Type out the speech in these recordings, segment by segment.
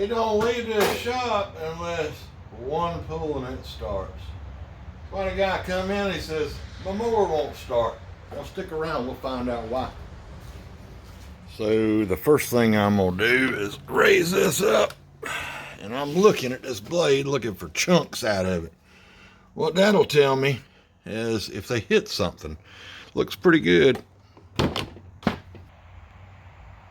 It don't leave this shop unless one pull and it starts. When a guy come in, he says, my mower won't start. Well, stick around, we'll find out why. So the first thing I'm gonna do is raise this up, and I'm looking at this blade, looking for chunks out of it. What that'll tell me is if they hit something. Looks pretty good.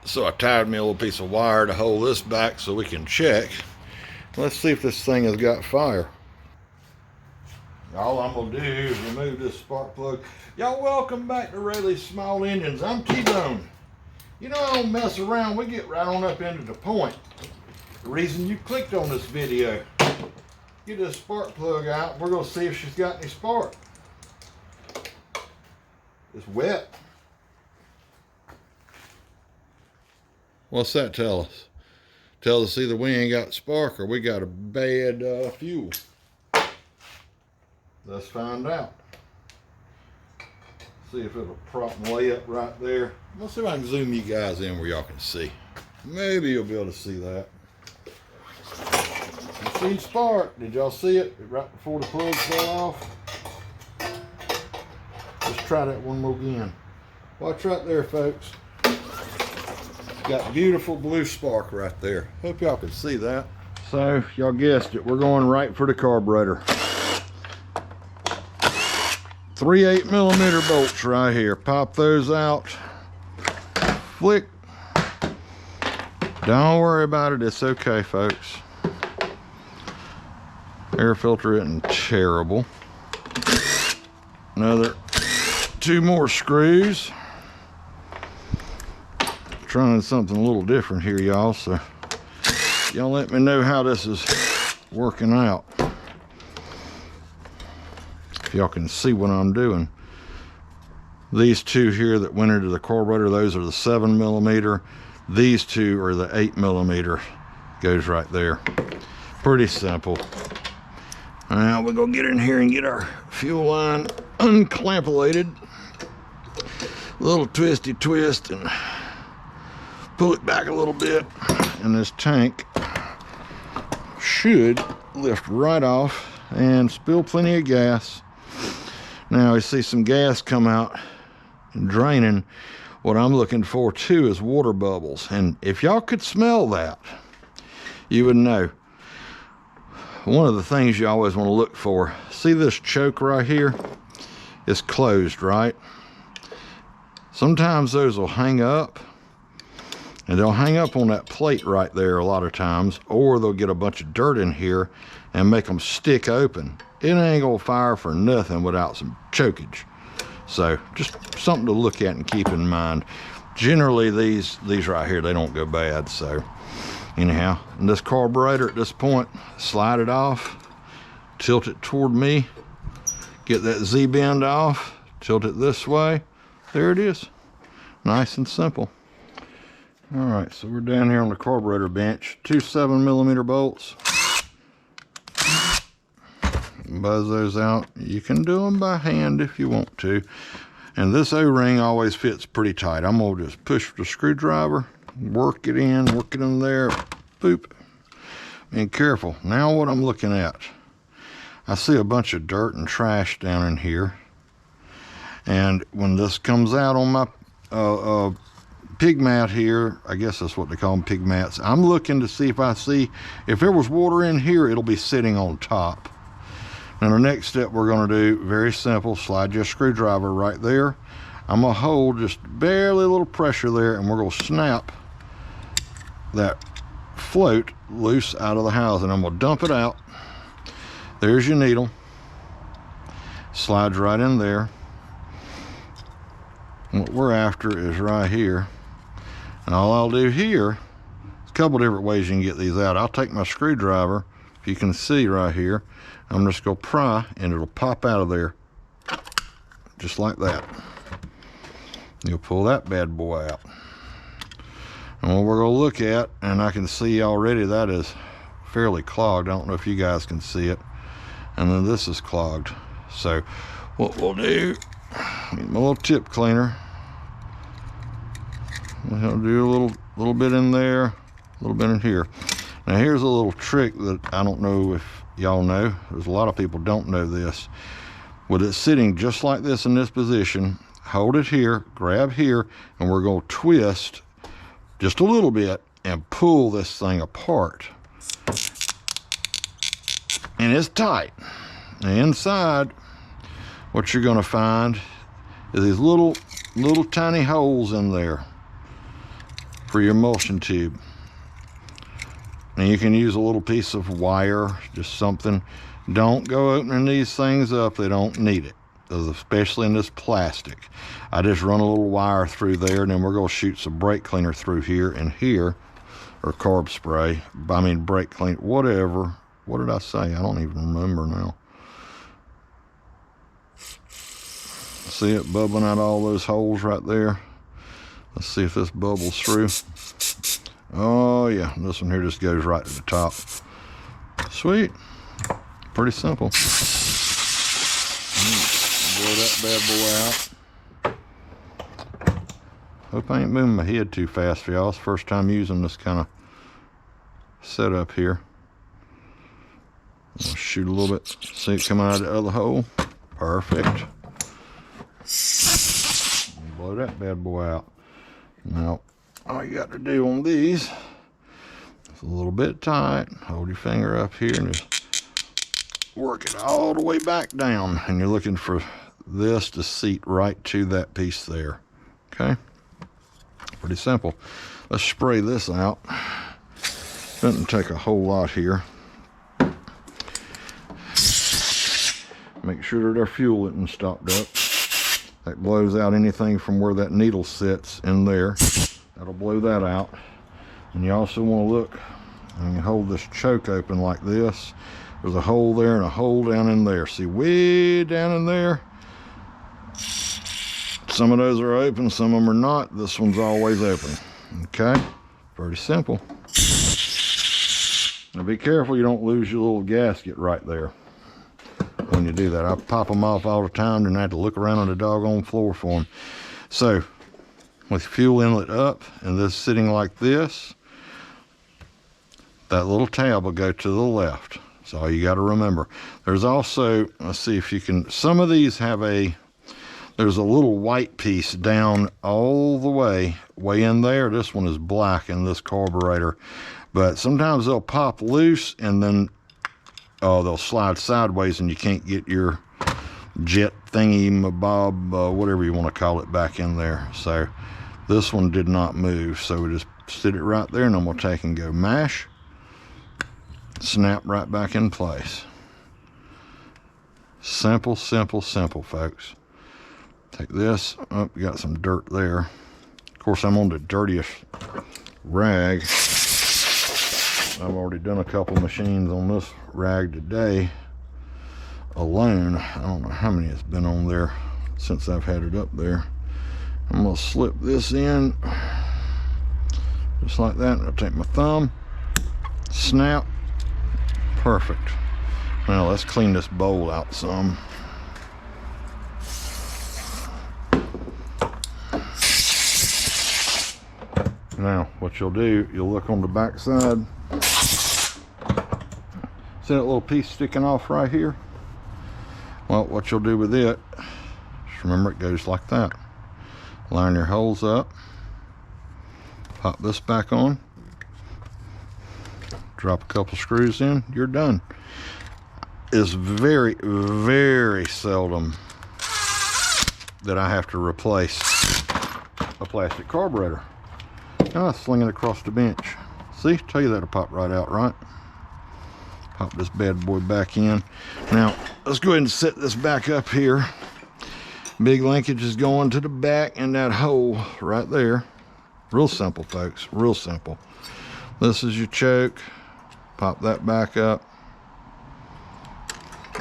So I tied me a little piece of wire to hold this back so we can check. Let's see if this thing has got fire. All I'm gonna do is remove this spark plug. Y'all welcome back to Rayleigh's Small Engines. I'm T-Bone. You know, I don't mess around. We get right on up into the point. The reason you clicked on this video. Get this spark plug out. We're gonna see if she's got any spark. It's wet. What's that tell us? Tells us either we ain't got spark or we got a bad fuel. Let's find out. See if it'll prop and lay up right there. Let's see if I can zoom you guys in where y'all can see. Maybe you'll be able to see that. You seen spark. Did y'all see it right before the plug fell off? Let's try that one more again. Watch right there, folks. Got beautiful blue spark right there. Hope y'all can see that. So, y'all guessed it. We're going right for the carburetor. 3 8mm bolts right here. Pop those out. Flick. Don't worry about it. It's okay, folks. Air filter isn't terrible. Another 2 more screws. Trying something a little different here, y'all, so y'all let me know how this is working out. If y'all can see what I'm doing. These 2 here that went into the carburetor, those are the 7mm. These 2 are the 8mm. Goes right there. Pretty simple. Now we're gonna get in here and get our fuel line unclampulated. A little twisty twist and pull it back a little bit, and this tank should lift right off and spill plenty of gas. Now we see some gas come out and draining. What I'm looking for too is water bubbles, and if y'all could smell that, you would know. One of the things you always want to look for, see this choke right here? It's closed, right? Sometimes those will hang up, and they'll hang up on that plate right there a lot of times, or they'll get a bunch of dirt in here and make them stick open. It ain't gonna fire for nothing without some chokage. So just something to look at and keep in mind. Generally these right here, they don't go bad. So anyhow, and this carburetor at this point, slide it off, tilt it toward me, get that Z-bend off, tilt it this way. There it is. Nice and simple. All right, so we're down here on the carburetor bench. 2 7mm bolts. Buzz those out. You can do them by hand if you want to. And this O-ring always fits pretty tight. I'm gonna just push the screwdriver, work it in there, boop. And careful. Now what I'm looking at, I see a bunch of dirt and trash down in here. And when this comes out on my pig mat here, I guess that's what they call them, pig mats. I'm looking to see if there was water in here, it'll be sitting on top. Now the next step we're gonna do, very simple, slide your screwdriver right there. I'm gonna hold just barely a little pressure there, and we're gonna snap that float loose out of the housing. I'm gonna dump it out. There's your needle. Slides right in there. What we're after is right here. And all I'll do here, a couple different ways you can get these out. I'll take my screwdriver, if you can see right here, I'm just gonna pry and it'll pop out of there. Just like that. You'll pull that bad boy out. And what we're gonna look at, and I can see already that is fairly clogged. I don't know if you guys can see it. And then this is clogged. So what we'll do, get my little tip cleaner. We'll do a little bit in there, a little bit in here. Now here's a little trick that I don't know if y'all know. There's a lot of people don't know this. With it sitting just like this in this position, hold it here, grab here, and we're going to twist just a little bit and pull this thing apart. And it's tight. And inside, what you're going to find is these little tiny holes in there for your emulsion tube. And you can use a little piece of wire, just something. Don't go opening these things up. They don't need it, especially in this plastic. I just run a little wire through there, and then we're going to shoot some brake cleaner through here and here, or carb spray. I mean brake cleaner, whatever. What did I say? I don't even remember now. See it bubbling out all those holes right there? Let's see if this bubbles through. Oh yeah, this one here just goes right to the top. Sweet. Pretty simple. Blow that bad boy out. Hope I ain't moving my head too fast for y'all. It's the first time using this kind of setup here. I'll shoot a little bit. See it coming out of the other hole. Perfect. Blow that bad boy out. Now, all you got to do on these, it's a little bit tight. Hold your finger up here and just work it all the way back down. And you're looking for this to seat right to that piece there. Okay? Pretty simple. Let's spray this out. Doesn't take a whole lot here. Make sure that our fuel isn't stopped up. That blows out anything from where that needle sits in there. That'll blow that out. And you also want to look and hold this choke open like this. There's a hole there and a hole down in there. See, way down in there. Some of those are open, some of them are not. This one's always open. Okay? Pretty simple. Now be careful you don't lose your little gasket right there when you do that. I pop them off all the time and I have to look around on the doggone floor for them. So, with fuel inlet up and this sitting like this, that little tab will go to the left. That's all you got to remember. There's also, let's see if you can, some of these have there's a little white piece down all the way in there. This one is black in this carburetor. But sometimes they'll pop loose and then they'll slide sideways and you can't get your jet thingy, bob, whatever you want to call it, back in there. So this one did not move. So we just sit it right there and I'm going to take and go mash. Snap right back in place. Simple, simple, simple, folks. Take this. Oh, we got some dirt there. Of course, I'm on the dirtiest rag. I've already done a couple machines on this rag today alone. I don't know how many it's been on there since I've had it up there. I'm going to slip this in just like that. I'll take my thumb, snap. Perfect. Now let's clean this bowl out some. Now what you'll do, you'll look on the back side. See that little piece sticking off right here? Well, what you'll do with it, just remember it goes like that. Line your holes up, pop this back on, drop a couple screws in, you're done. It's very, very seldom that I have to replace a plastic carburetor. Now I sling it across the bench. See, tell you that'll pop right out, right? Pop this bad boy back in. Now, let's go ahead and set this back up here. Big linkage is going to the back and that hole right there. Real simple, folks, real simple. This is your choke. Pop that back up.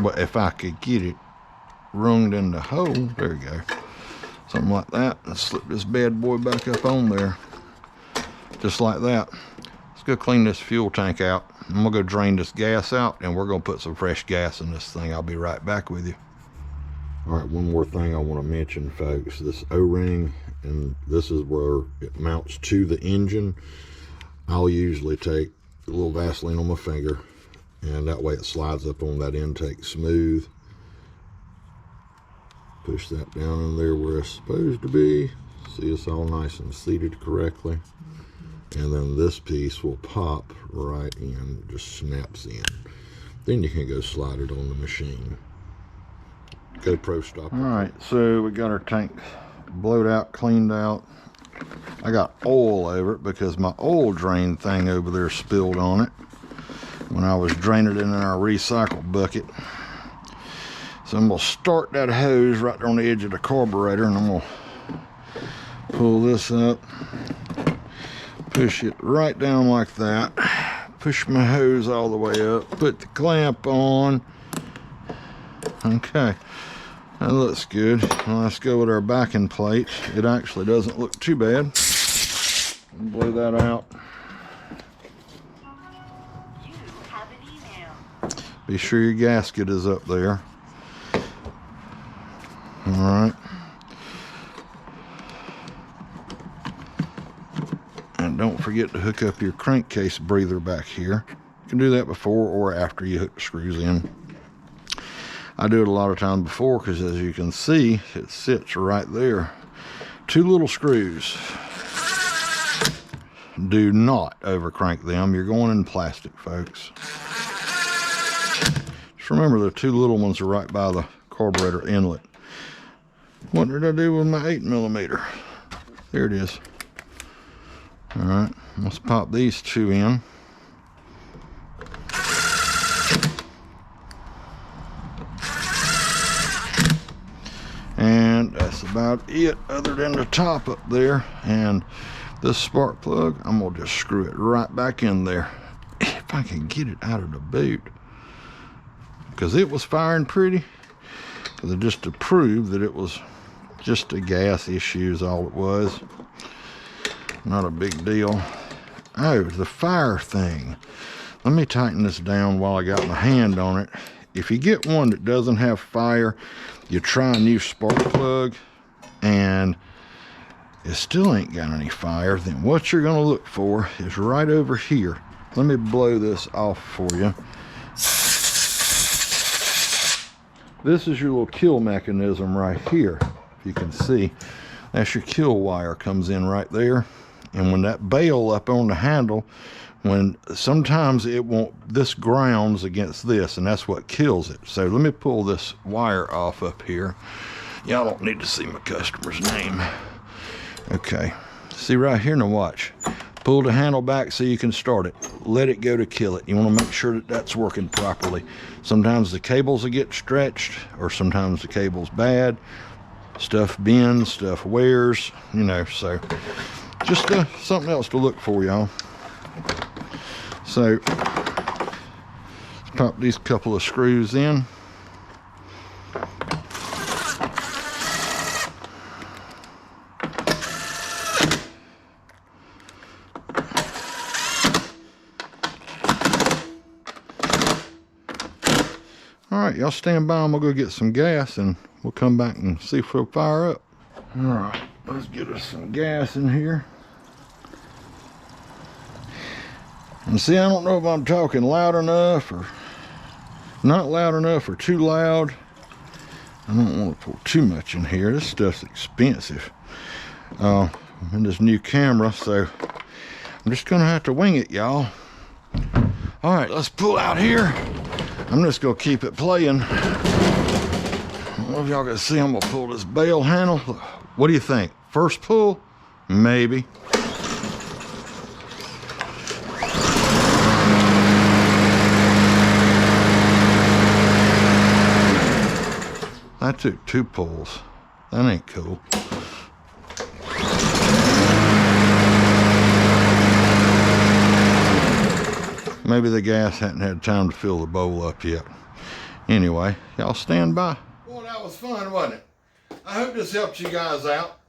But if I could get it runged in the hole, there you go. Something like that. Let's slip this bad boy back up on there. Just like that. Let's go clean this fuel tank out. I'm gonna go drain this gas out and we're gonna put some fresh gas in this thing. I'll be right back with you. All right, one more thing I want to mention, folks. This O-ring, and this is where it mounts to the engine. I'll usually take a little Vaseline on my finger, and that way it slides up on that intake smooth. Push that down in there where it's supposed to be. See, it's all nice and seated correctly. And then this piece will pop right in, just snaps in. Then you can go slide it on the machine. GoPro stop. All right, so we got our tank blowed out, cleaned out. I got oil over it because my oil drain thing over there spilled on it when I was draining it in our recycle bucket. So I'm gonna start that hose right there on the edge of the carburetor, and I'm gonna pull this up, push it right down like that, push my hose all the way up, put the clamp on. Okay, that looks good. Well, let's go with our backing plate. It actually doesn't look too bad. Blow that out. You have an email. Be sure your gasket is up there. All right. And don't forget to hook up your crankcase breather back here. You can do that before or after you hook the screws in. I do it a lot of times before because, as you can see, it sits right there. 2 little screws. Do not over crank them. You're going in plastic, folks. Just remember the 2 little ones are right by the carburetor inlet. What did I do with my 8mm? There it is. All right, let's pop these 2 in. And that's about it, other than the top up there. And this spark plug, I'm gonna just screw it right back in there. If I can get it out of the boot. Because it was firing pretty. Just to prove that it was just a gas issue is all it was. Not a big deal. Oh, the fire thing. Let me tighten this down while I got my hand on it. If you get one that doesn't have fire, you try a new spark plug and it still ain't got any fire, then what you're gonna look for is right over here. Let me blow this off for you. This is your little kill mechanism right here. If you can see, that's your kill wire, comes in right there. And when that bail up on the handle, when sometimes it won't, this grounds against this, and that's what kills it. So let me pull this wire off up here. Y'all don't need to see my customer's name. Okay, see right here, now watch. Pull the handle back so you can start it. Let it go to kill it. You want to make sure that that's working properly. Sometimes the cables will get stretched, or sometimes the cable's bad. Stuff bends, stuff wears, you know, so just something else to look for, y'all. So let's pop these couple of screws in. All right, y'all stand by. I'm gonna go get some gas and we'll come back and see if we'll fire up. All right, let's get us some gas in here. And see, I don't know if I'm talking loud enough or not loud enough or too loud. I don't want to pull too much in here. This stuff's expensive. And this new camera, so I'm just gonna have to wing it, y'all. All right, let's pull out here. I'm just gonna keep it playing. I don't know if y'all can see, I'm gonna pull this bail handle. What do you think? First pull? Maybe. That took 2 pulls. That ain't cool. Maybe the gas hadn't had time to fill the bowl up yet. Anyway, y'all stand by. Well, that was fun, wasn't it? I hope this helped you guys out.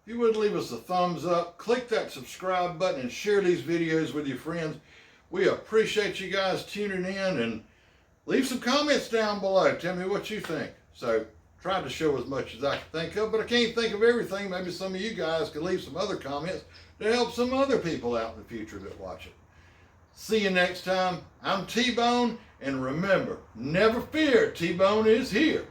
If you would leave us a thumbs up, click that subscribe button, and share these videos with your friends. We appreciate you guys tuning in, and leave some comments down below. Tell me what you think. So, tried to show as much as I can think of, but I can't think of everything. Maybe some of you guys can leave some other comments to help some other people out in the future that watch it. See you next time. I'm T-Bone, and remember, never fear, T-Bone is here.